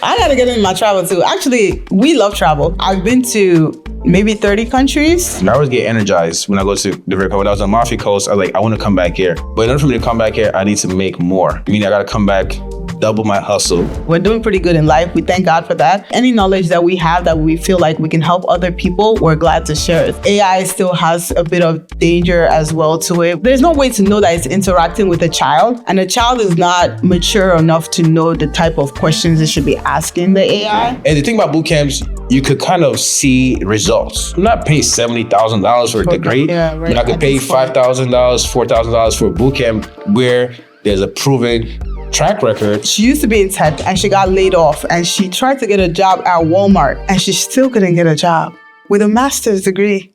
I gotta get into my travel too. Actually, we love travel. I've been to maybe 30 countries. And I always get energized when I go to the Rico. When I was on Amalfi Coast, I was like, I want to come back here. But in order for me to come back here, I need to make more. Meaning I gotta come back, double my hustle. We're doing pretty good in life. We thank God for that. Any knowledge that we have that we feel like we can help other people, we're glad to share it. AI still has a bit of danger as well to it. There's no way to know that it's interacting with a child, and a child is not mature enough to know the type of questions it should be asking the AI. And the thing about boot camps, you could kind of see results. I'm not paying $70,000 for a degree, yeah, right. but I could pay $5,000, $4,000 for a boot camp where there's a proven track record. She used to be in tech and she got laid off, and she tried to get a job at Walmart and she still couldn't get a job with a master's degree.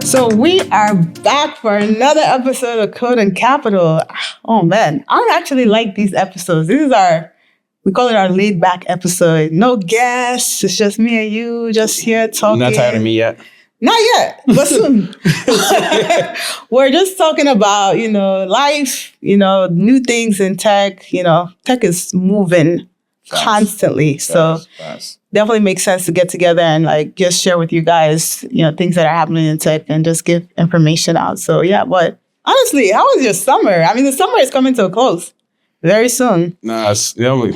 So we are back for another episode of Code and Capital. Oh man, I actually like these episodes. We call it our laid back episode. No guests, it's just me and you just here talking. You're not tired of me yet? Not yet, but soon. We're just talking about, life, new things in tech. Tech is moving constantly. So definitely makes sense to get together and just share with you guys, things that are happening in tech and just give information out. So yeah, but honestly, how was your summer? I mean, the summer is coming to a close very soon. Nah,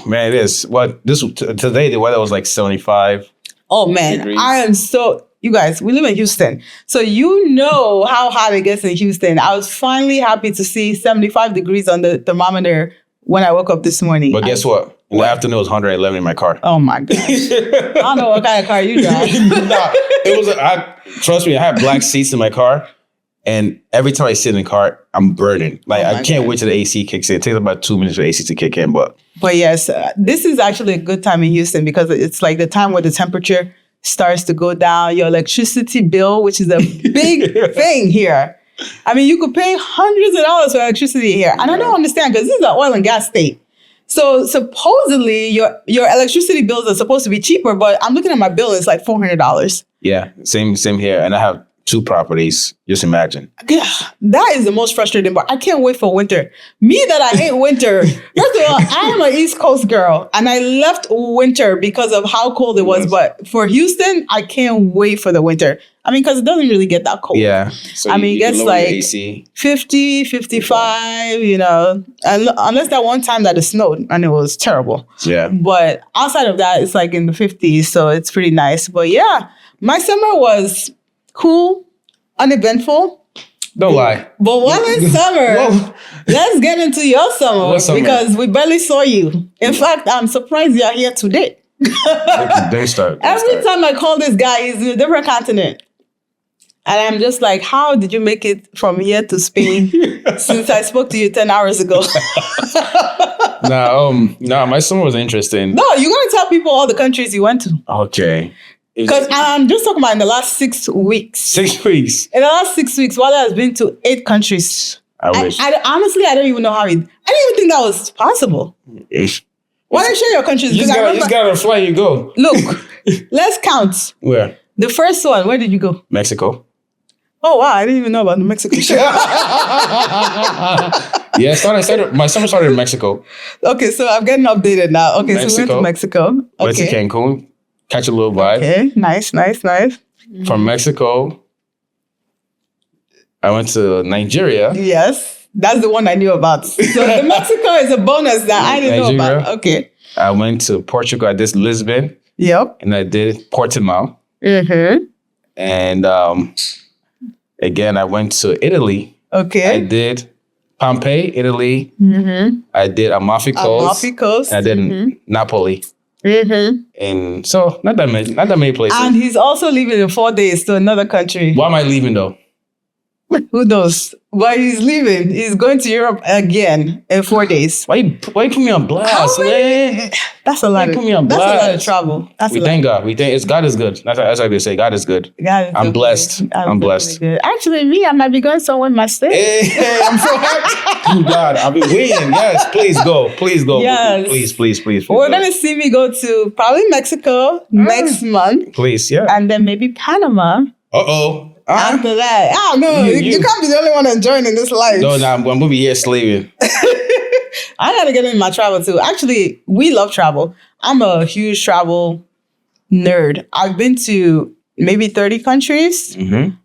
man, it is. Today the weather was like 75. Oh man, degrees. You guys, we live in Houston. So you know how hot it gets in Houston. I was finally happy to see 75 degrees on the thermometer when I woke up this morning. But guess what? In the afternoon, it was 111 in my car. Oh my gosh. I don't know what kind of car you drive. Trust me, I have black seats in my car. And every time I sit in the car, I'm burning. I can't wait till the AC kicks in. It takes about 2 minutes for the AC to kick in. But yes, this is actually a good time in Houston because it's like the time where the temperature starts to go down. Your electricity bill, which is a big thing here. I mean, you could pay hundreds of dollars for electricity here. And I don't understand because this is an oil and gas state. So supposedly your electricity bills are supposed to be cheaper, but I'm looking at my bill, it's like $400. Yeah, same here. And I have 2 properties. Just imagine. Yeah, that is the most frustrating part. I can't wait for winter. Me that I hate winter. First of all, I am an East Coast girl and I left winter because of how cold it was. Yes. But for Houston, I can't wait for the winter. I mean, because it doesn't really get that cold. Yeah. So it gets like AC. 50, 55, unless that one time that it snowed and it was terrible. Yeah. But outside of that, it's like in the 50s. So it's pretty nice. But yeah, my summer was cool, uneventful. Don't lie. But while in summer, let's get into your summer because we barely saw you. In fact, I'm surprised you're here today. They start. Every time I call this guy, he's in a different continent. And I'm just like, how did you make it from here to Spain since I spoke to you 10 hours ago? No, my summer was interesting. No, you're going to tell people all the countries you went to. Okay. Because I'm just talking about in the last 6 weeks. 6 weeks? In the last 6 weeks, Wale has been to 8 countries. I wish. Honestly, I don't even know how I didn't even think that was possible. Why don't you share your countries? You just got to fly and go. Look, let's count. Where? The first one, where did you go? Mexico. Oh, wow. I didn't even know about the Mexico shit. Yeah, my summer started in Mexico. Okay, so I'm getting updated now. Okay, so we went to Mexico. Okay. Went to Cancun. Catch a little vibe. Okay, nice. From Mexico, I went to Nigeria. Yes, that's the one I knew about. So the Mexico is a bonus that I didn't know about. Okay. I went to Portugal. I did Lisbon. Yep. And I did Portimao. Mm-hmm. And again, I went to Italy. Okay. I did Pompeii, Italy. Mm-hmm. I did Amalfi Coast. And I did Napoli. Mm-hmm. And so not that many places. And he's also leaving in 4 days to another country. Why am I leaving though? Who knows? But he's leaving. He's going to Europe again in 4 days. Why you put me on blast, man? That's a lot. Put me on That's a lot of blast. travel. That's We a lot. thank God. We thank it's God is good. That's how they say. God is good. God is I'm blessed. I'm blessed. Good. Actually, me, I might be going somewhere myself. Hey, I'm so happy. God, I've been waiting. Yes, please go. Please go. Yes. Please. We're go. going to see me go to probably Mexico next month. Please, yeah. And then maybe Panama. Uh-oh. After that. I don't know. You can't be the only one enjoying in this life. No, I'm going to be here slaving. I got to get in my travel too. Actually, we love travel. I'm a huge travel nerd. I've been to maybe 30 countries. Mm-hmm.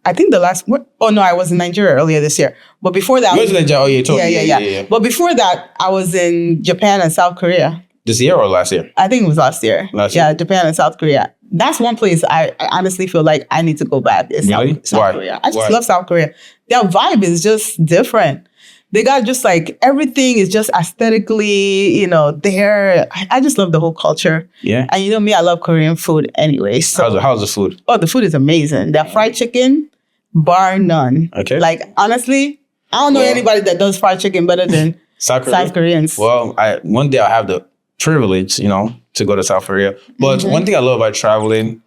I think the last... Oh, no, I was in Nigeria earlier this year. But before that... Yeah. But before that, I was in Japan and South Korea. This year or last year? I think it was last year. Japan and South Korea. That's one place I honestly feel like I need to go back. Is really? South Korea. I just love South Korea. Their vibe is just different. They got just like everything is just aesthetically, there. I just love the whole culture. Yeah. And me, I love Korean food anyway. So how's the food? Oh, the food is amazing. Their fried chicken, bar none. Okay. Like honestly, I don't know anybody that does fried chicken better than South Koreans. Well, one day I'll have the privilege, to go to South Korea. But one thing I love about traveling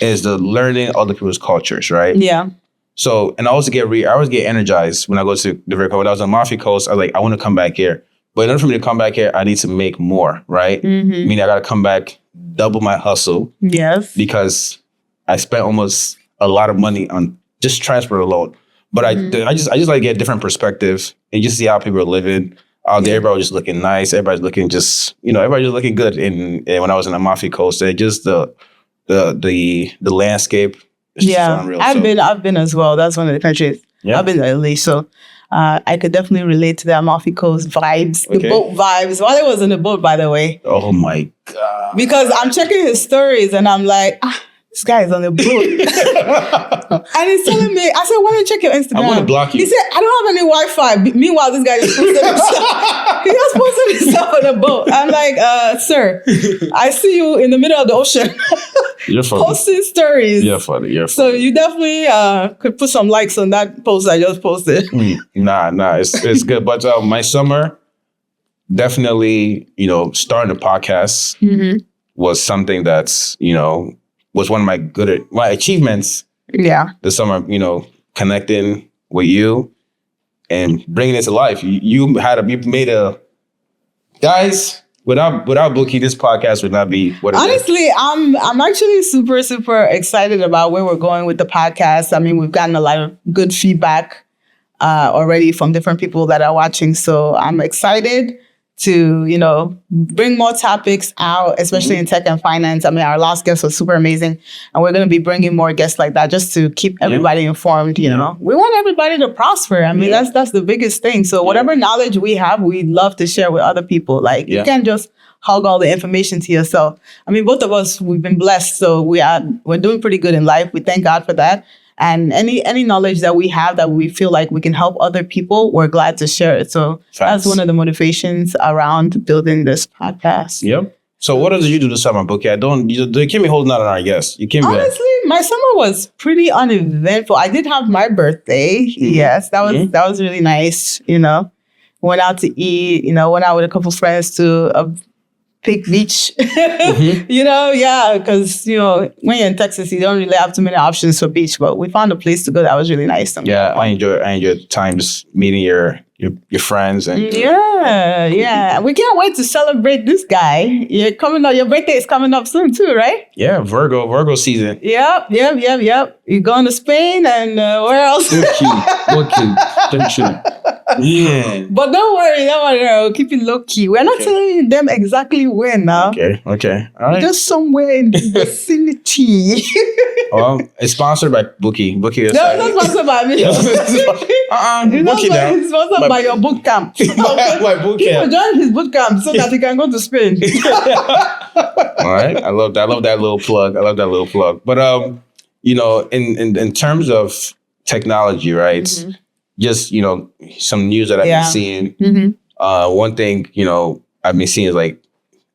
is the learning other people's cultures, right? Yeah. So, and I always get energized when I go to the River. When I was on Amalfi Coast, I was like, I want to come back here. But in order for me to come back here, I need to make more, right? Mm-hmm. Meaning I got to come back, double my hustle. Yes. Because I spent almost a lot of money on just transport alone. But I just like to get different perspectives and just see how people are living. Everybody was just looking nice. Everybody's looking everybody's looking good. And when I was in the Amalfi Coast, just the landscape. Yeah, unreal, I've been as well. That's one of the countries I've been to Italy. So I could definitely relate to the Amalfi Coast vibes, the boat vibes. While I was in the boat, by the way. Oh my God. Because I'm checking his stories and I'm like, this guy is on the boat. And he's telling me, I said, why don't you check your Instagram? I want to block you. He said, I don't have any Wi-Fi. Meanwhile, this guy just posted himself. He just posted himself on the boat. I'm like, sir, I see you in the middle of the ocean. You're funny. Posting stories. You're funny. So you definitely could put some likes on that post I just posted. Nah, it's good. But my summer, definitely, starting a podcast was something that's, was one of my achievements. Yeah. This summer, connecting with you and bringing it to life. You made a guys. Without Bookie, this podcast would not be what it is. Honestly, I'm actually super, super excited about where we're going with the podcast. I mean, we've gotten a lot of good feedback already from different people that are watching. So I'm excited to, bring more topics out, especially in tech and finance. I mean, our last guest was super amazing. And we're going to be bringing more guests like that just to keep everybody informed, We want everybody to prosper. I mean, that's the biggest thing. So whatever knowledge we have, we'd love to share with other people. Like, you can't just hog all the information to yourself. I mean, both of us, we've been blessed. So we're doing pretty good in life. We thank God for that. And any knowledge that we have that we feel like we can help other people, we're glad to share it. So that's one of the motivations around building this podcast. Yep. So what did you do this summer, Bookie? You keep me holding out on our guests. Honestly, my summer was pretty uneventful. I did have my birthday. Yes, that was really nice. Went out to eat. Went out with a couple friends to a big beach. Because when you're in Texas, you don't really have too many options for beach. But we found a place to go that was really nice. Yeah, I enjoyed time just meeting your friends and yeah. We can't wait to celebrate this guy. You're coming up. Your birthday is coming up soon too, right? Yeah, Virgo season. Yep. You're going to Spain and where else? What kid? Yeah. But don't worry. We'll keep it low key. We're not telling them exactly where now. Okay. All right. Just somewhere in the vicinity. Well, it's sponsored by Bookie. Bookie is no, it's not sponsored by me. It's sponsored by your boot camp. My boot camp. People join his boot camp so that he can go to Spain. All right. I love that little plug. But in terms of technology, right? Mm-hmm. Just some news that I've been seeing. Mm-hmm. One thing I've been seeing is like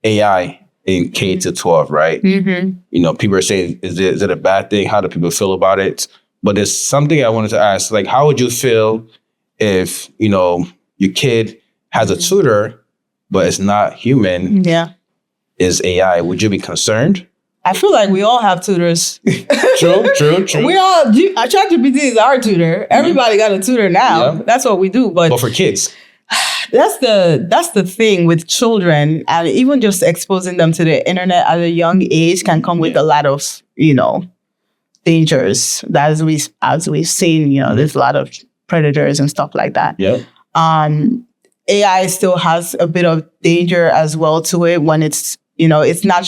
AI in K to 12, right? Mm-hmm. People are saying, is it a bad thing? How do people feel about it? But there's something I wanted to ask. Like, how would you feel if, your kid has a tutor, but it's not human? Yeah. Is AI? Would you be concerned? I feel like we all have tutors. True. We all, ChatGPT is our tutor. Everybody got a tutor now. Yeah. That's what we do. But for kids. That's the thing with children, and even just exposing them to the internet at a young age can come with a lot of, dangers. That as we've seen, there's a lot of predators and stuff like that. Yeah. AI still has a bit of danger as well to it when it's, it's not,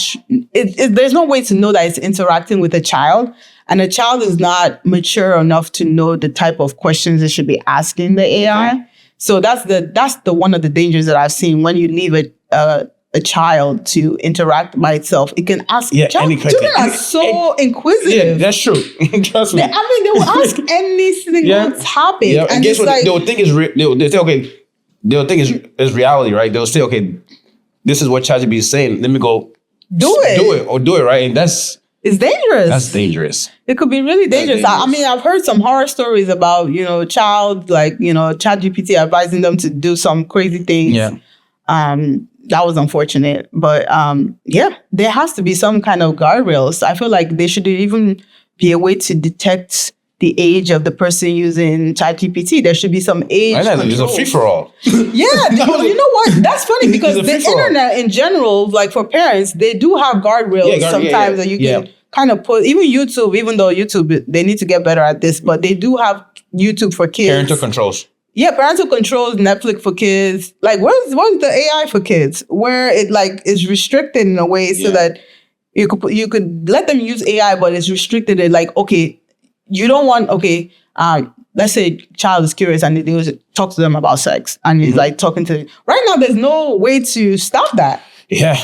there's no way to know that it's interacting with a child, and a child is not mature enough to know the type of questions it should be asking the AI. Okay. So that's the one of the dangers that I've seen when you leave a child to interact by itself. It can ask. Yeah, children are so inquisitive. Yeah, that's true. Trust me. They will ask any single topic. Yeah, and guess what? Like, they'll think they'll say, okay. They'll think it's reality, right? They'll say, okay, this is what ChatGPT is saying. Let me go do it, right? And it's dangerous. That's dangerous. It could be really dangerous. I mean, I've heard some horror stories about, ChatGPT advising them to do some crazy things. Yeah. That was unfortunate. But there has to be some kind of guardrails. I feel like there should even be a way to detect the age of the person using ChatGPT. There should be some age control. There's a free-for-all. Yeah. You know what? That's funny because the internet in general, like for parents, they do have guardrails sometimes that you can kind of put, even YouTube, even though YouTube, they need to get better at this, but they do have YouTube for kids. Parental controls. Yeah, parental controls, Netflix for kids. Like, what's the AI for kids? Where it is restricted in a way so that you could let them use AI, but it's restricted. Okay, you don't want, let's say a child is curious and they talk to them about sex and he's like talking to them. Right now, there's no way to stop that. Yeah.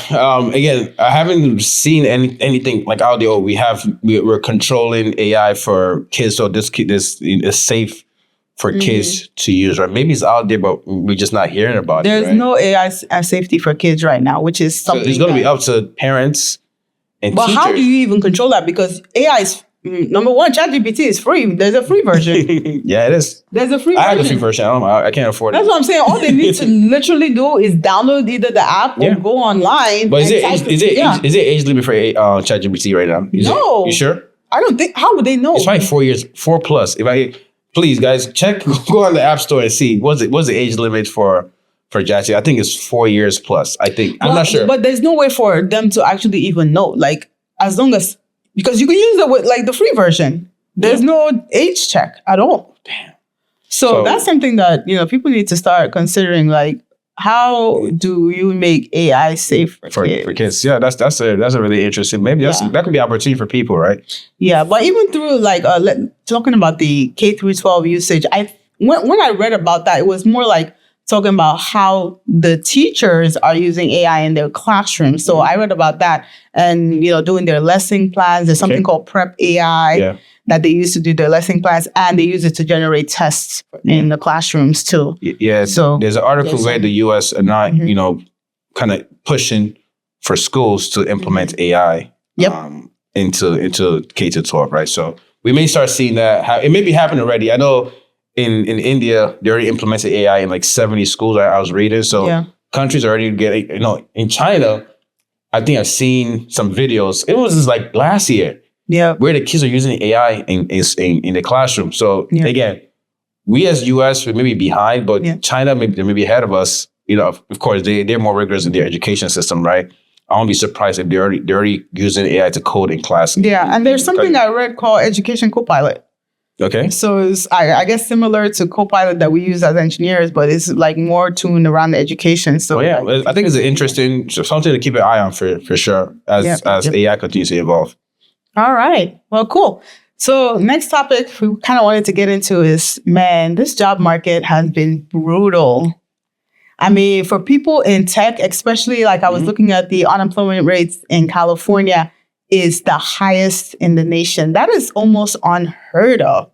Again, I haven't seen anything like out there. We're controlling AI for kids. So this is safe for kids to use, right? Maybe it's out there, but we're just not hearing about it. There's no AI safety for kids right now, which is something. So it's going to be up to parents and teachers. But how do you even control that? Because AI is, number one, ChatGPT is free. There's a free version. Yeah, it is. There's a free version. I have the free version. I can't afford it. That's what I'm saying. All they need to literally do is download either the app or go online. But is it age limit for ChatGPT right now? No. You sure? I don't think. How would they know? It's probably 4 years, 4+. Please, guys, go on the App Store and see what's the age limit for ChatGPT. I think it's 4 years plus. I'm not sure. But there's no way for them to actually even know. Like, as long as, because you can use it with the free version. There's no age check at all. Damn. So that's something that, people need to start considering, like, how do you make AI safe for kids? For kids, yeah, that's a really interesting. Maybe that could be an opportunity for people, right? Yeah, but even through talking about the K through 12 usage, when I read about that, it was more like talking about how the teachers are using AI in their classroom. So I read about that and doing their lesson plans. There's something called Prep AI. That they use to do their lesson plans, and they use it to generate tests in the classrooms too. Yeah. So there's an article where the U.S. are not, kind of pushing for schools to implement AI into K-12, right? So we may start seeing that. It may be happening already. I know in India they already implemented AI in like 70 schools. I was reading. So countries are already getting. In China, I think I've seen some videos. It was just like last year. Yeah, where the kids are using AI in the classroom. So again, we as U.S. we may be behind, but China they may be ahead of us. Of course, they're more rigorous in their education system, right? I won't be surprised if they're already using AI to code in class. Yeah, and there's something I read called Education Copilot. Okay. So it's I guess similar to Copilot that we use as engineers, but it's like more tuned around the education. So I think it's an interesting something to keep an eye on for sure as AI continues to evolve. All right. Well, cool. So next topic we kind of wanted to get into is, man, this job market has been brutal. I mean, for people in tech, especially I was looking at the unemployment rates in California is the highest in the nation. That is almost unheard of.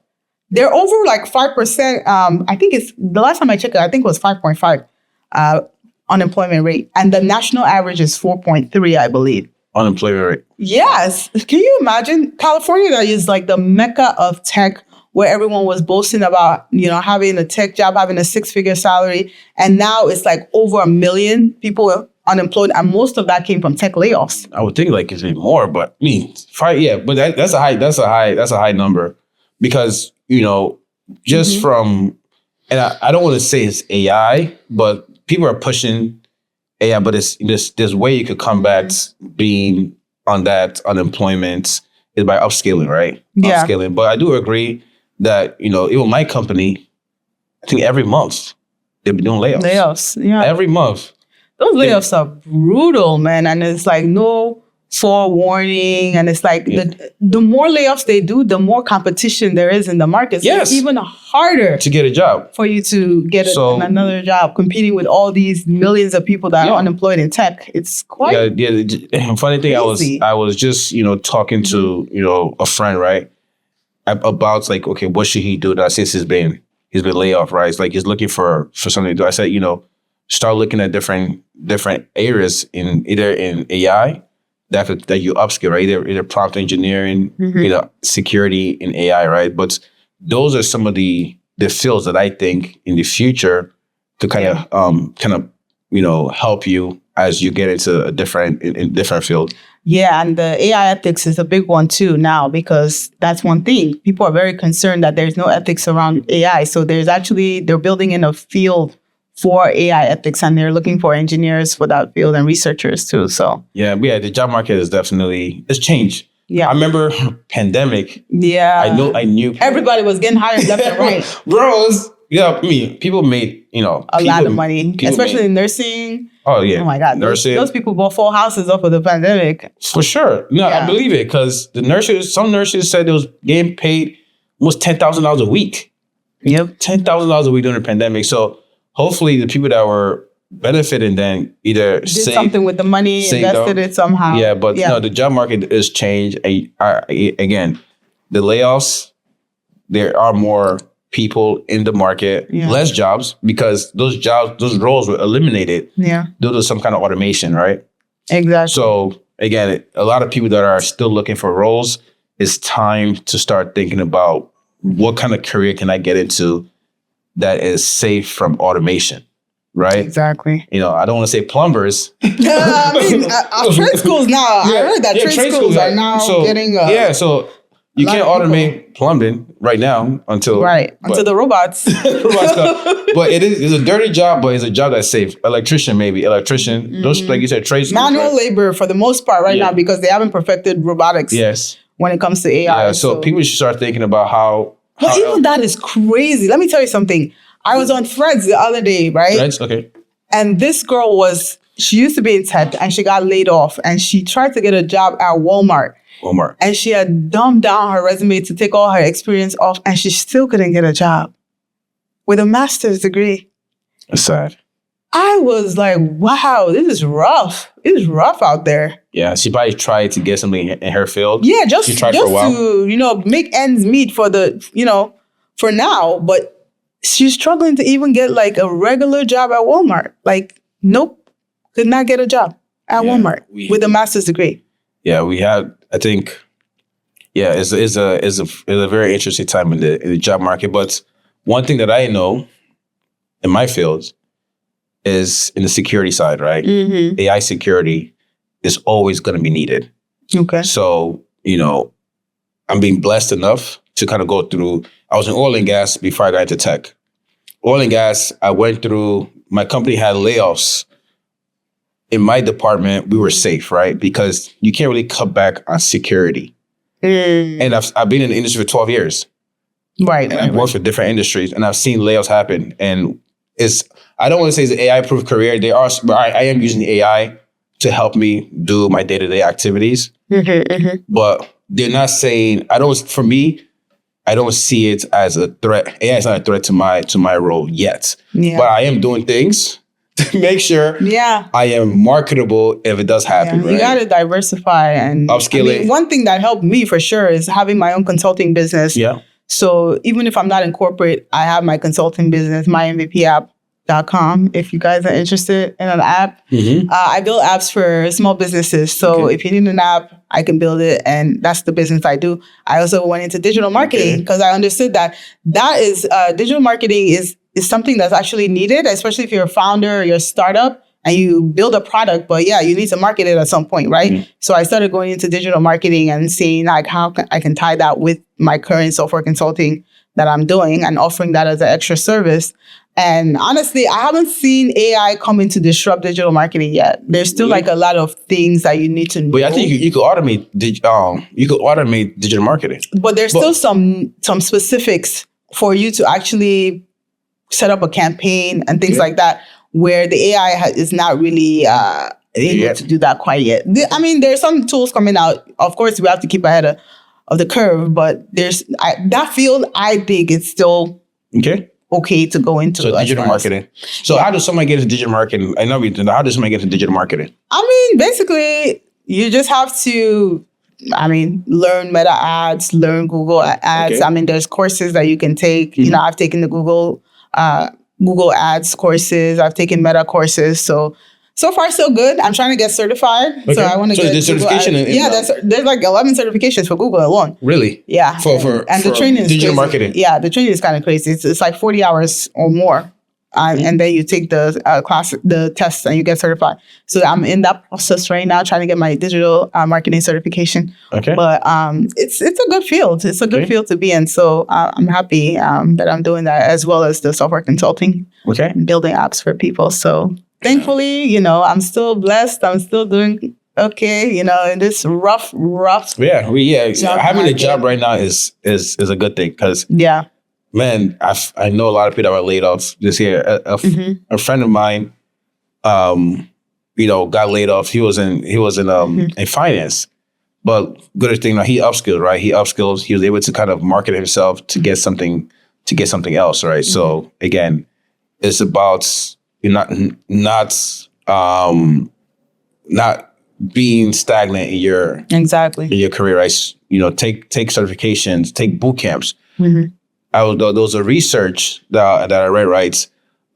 They're over 5%. I think it's the last time I checked it, I think it was 5.5 unemployment rate. And the national average is 4.3, I believe. Unemployment rate. Yes. Can you imagine California that is the mecca of tech where everyone was boasting about, having a tech job, having a 6-figure salary. And now it's like over 1 million people are unemployed. And most of that came from tech layoffs. I would think like it's even more, but I mean, but that's a high number because, just from, and I don't want to say it's AI, but people are pushing AI, but it's this way you could combat being on that unemployment is by upscaling, right? Yeah. Upscaling. But I do agree that, even my company, I think every month they've been doing layoffs. Layoffs, yeah. Every month. Those layoffs are brutal, man. And it's like no forewarning. And it's like the more layoffs they do, the more competition there is in the market. So it's even harder to get a job. For you to get another job, competing with all these millions of people that are unemployed in tech. It's quite funny thing, crazy. I was just, talking to, a friend, right? About like, okay, what should he do now since he's been laid off, right? It's like he's looking for something to do. I said, start looking at different areas in AI that you upskill, right? Either prompt engineering, security in AI, right? But those are some of the fields that I think in the future to kind of help you as you get into a different field. Yeah, and the AI ethics is a big one too now, because that's one thing. People are very concerned that there's no ethics around AI. So they're building in a field for AI ethics, and they're looking for engineers for that field and researchers too. So the job market it's changed. Yeah, I remember pandemic. Yeah, I knew everybody was getting hired left and right. Bros, people made a lot of money, especially in nursing. Oh yeah, oh my God, nursing. Those people bought full houses off of the pandemic. For sure, I believe it because some nurses said they was getting paid almost $10,000 a week. Yep, $10,000 a week during the pandemic. So hopefully the people that were benefiting then either did something with the money, invested it somehow. Yeah, but no, the job market has changed. Again, the layoffs, there are more people in the market, less jobs because those roles were eliminated due to some kind of automation, right? Exactly. So again, a lot of people that are still looking for roles, it's time to start thinking about what kind of career can I get into that is safe from automation, right? Exactly. I don't want to say plumbers. Trade schools now. I heard that trade schools are now getting. So you can't automate plumbing right now until the robots. But it's a dirty job, but it's a job that's safe. Electrician. Those, like you said, trade schools. Manual labor for the most part now because they haven't perfected robotics. Yes. When it comes to AI. Yeah. So people should start thinking about how. But even that is crazy. Let me tell you something. I was on Threads the other day, right? Threads, okay. And this girl she used to be in tech and she got laid off and she tried to get a job at Walmart. And she had dumbed down her resume to take all her experience off and she still couldn't get a job with a master's degree. That's sad. I was like, wow, this is rough. It is rough out there. Yeah, she probably tried to get something in her field. Yeah, just for a while. To, make ends meet for for now. But she's struggling to even get like a regular job at Walmart. Like, nope, could not get a job at Walmart with a master's degree. Yeah, we had, I think, it's a very interesting time in the job market. But one thing that I know in my field is in the security side, right? Mm-hmm. AI security is always going to be needed. Okay. So, I'm being blessed enough to kind of go through, I was in oil and gas before I got into tech. Oil and gas, I went through, my company had layoffs. In my department, we were safe, right? Because you can't really cut back on security. And I've been in the industry for 12 years. Right. And I've worked for different industries and I've seen layoffs happen. And I don't want to say it's an AI-proof career. But I am using the AI to help me do my day-to-day activities. Mm-hmm. But they're not saying, I don't see it as a threat. AI is not a threat to my role yet. Yeah. But I am doing things to make sure I am marketable if it does happen. Yeah. You got to diversify and upskilling. One thing that helped me for sure is having my own consulting business. Yeah. So even if I'm not in corporate, I have my consulting business, my MVP app. .com if you guys are interested in an app. I build apps for small businesses. So if you need an app, I can build it. And that's the business I do. I also went into digital marketing because I understood that is digital marketing is something that's actually needed, especially if you're a founder or you're a startup and you build a product. But yeah, you need to market it at some point, right? So I started going into digital marketing and seeing like how I can tie that with my current software consulting that I'm doing and offering that as an extra service. And honestly, I haven't seen AI come in to disrupt digital marketing yet. There's still like a lot of things that you need to know. But I think you could automate digital marketing. But there's still some specifics for you to actually set up a campaign and things like that, where the AI is not really able to do that quite yet. I mean, there's some tools coming out. Of course, we have to keep ahead of the curve, but there's that field. I think it's still okay to go into. So digital marketing. So how does somebody get into digital marketing? I know how does somebody get into digital marketing? I mean, basically, you just have to, learn Meta ads, learn Google ads. I mean, there's courses that you can take. You know, I've taken the Google ads courses. I've taken Meta courses. So far, so good. I'm trying to get certified. So I want to get there's certification. There's like 11 certifications for Google alone. Really? Yeah. For the training is digital crazy. marketing. Yeah, the training is kind of crazy. It's like 40 hours or more. And then you take the the tests and you get certified. So I'm in that process right now, trying to get my digital marketing certification. Okay. But it's a good field. It's a good field to be in. So I'm happy that I'm doing that, as well as the software consulting. And building apps for people. So thankfully, you know, I'm still blessed. I'm still doing okay, you know, in this rough. Yeah, having a job right now is a good thing because man, I know a lot of people that were laid off this year. A friend of mine, got laid off. He was in finance, but good thing, he upskilled, right? He was able to kind of market himself to get something else, right? So again, it's about not being stagnant in your career, right? You know, take certifications, take boot camps. There was a research that I read, right?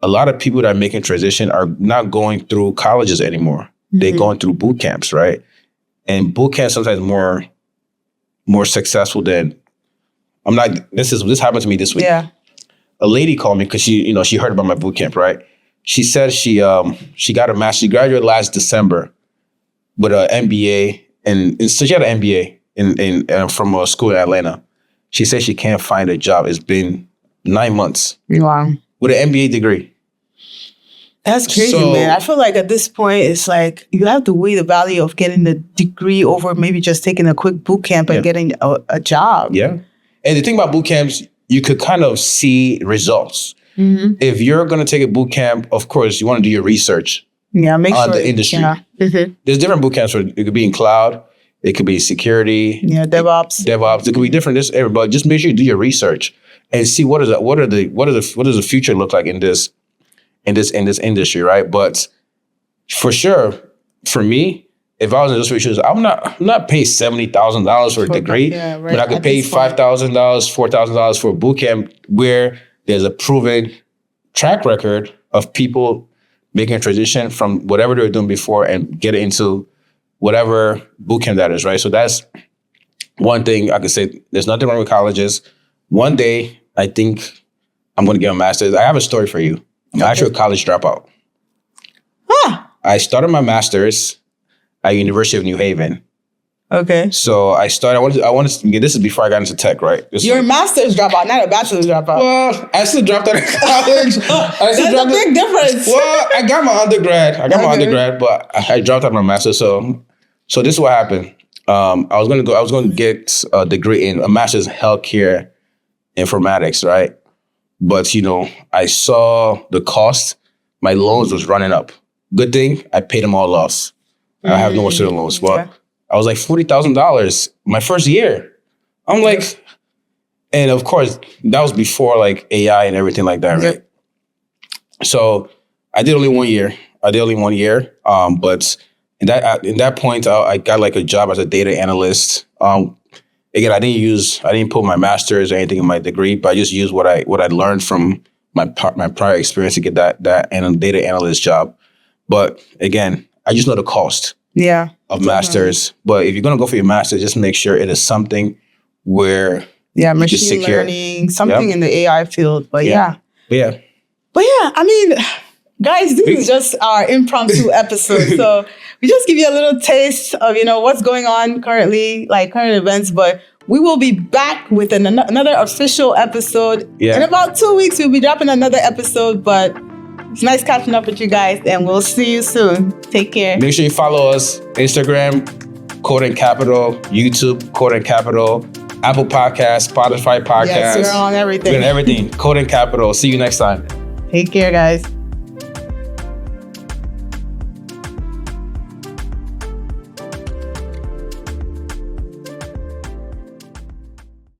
A lot of people that are making transition are not going through colleges anymore. They're going through boot camps, right? And boot camps sometimes more successful than this happened to me this week. Yeah. A lady called me because she heard about my boot camp, right? She said she got a master's. She graduated last December with an MBA, and so she had an MBA from a school in Atlanta. She said she can't find a job. It's been 9 months. Wow. With an MBA degree. That's crazy, man. I feel like at this point, it's like you have to weigh the value of getting the degree over maybe just taking a quick boot camp and getting a job. Yeah. And the thing about boot camps, you could kind of see results. If you're going to take a boot camp, of course, you want to do your research on the industry. Yeah. There's different boot camps. It could be in cloud. It could be security. Yeah, DevOps. It could be different. But just make sure you do your research and see what does the future look like in this industry, right? But for sure, for me, if I was in this industry, I'm not paying $70,000 for a degree, but I could pay $5,000, $4,000 for a boot camp where there's a proven track record of people making a transition from whatever they were doing before and get into whatever boot camp that is, right? So that's one thing I could say. There's nothing wrong with colleges. One day, I think I'm going to get a master's. I have a story for you. I'm actually a college dropout. Huh. I started my master's at University of New Haven. Okay. So I wanted to get, this is before I got into tech, right? You're a master's dropout, not a bachelor's dropout. Well, I still dropped out of college. That's a big difference. Well, I got my undergrad. But I dropped out of my master's. So this is what happened. I was going to get a degree in a master's in healthcare informatics, right? But, I saw the cost. My loans was running up. Good thing I paid them all off. I have no more student loans. But I was like $40,000 my first year. I'm like, and of course, that was before like AI and everything like that, right? So I did only 1 year. But in that point, I got like a job as a data analyst. Again, I didn't put my master's or anything in my degree, but I just used what I learned from my prior experience to get that data analyst job. But again, I just know the cost of masters. But if you're going to go for your master's, just make sure it is something where machine learning, something in the AI field. But I mean, guys, this is just our impromptu episode. So we just give you a little taste of, what's going on currently, like current events. But we will be back with another official episode. In about 2 weeks, we'll be dropping another episode. But it's nice catching up with you guys, and we'll see you soon. Take care. Make sure you follow us. Instagram, Code and Capital. YouTube, Code and Capital. Apple Podcasts, Spotify Podcasts. Yes, we're on everything. We're on everything. Code and Capital. See you next time. Take care, guys.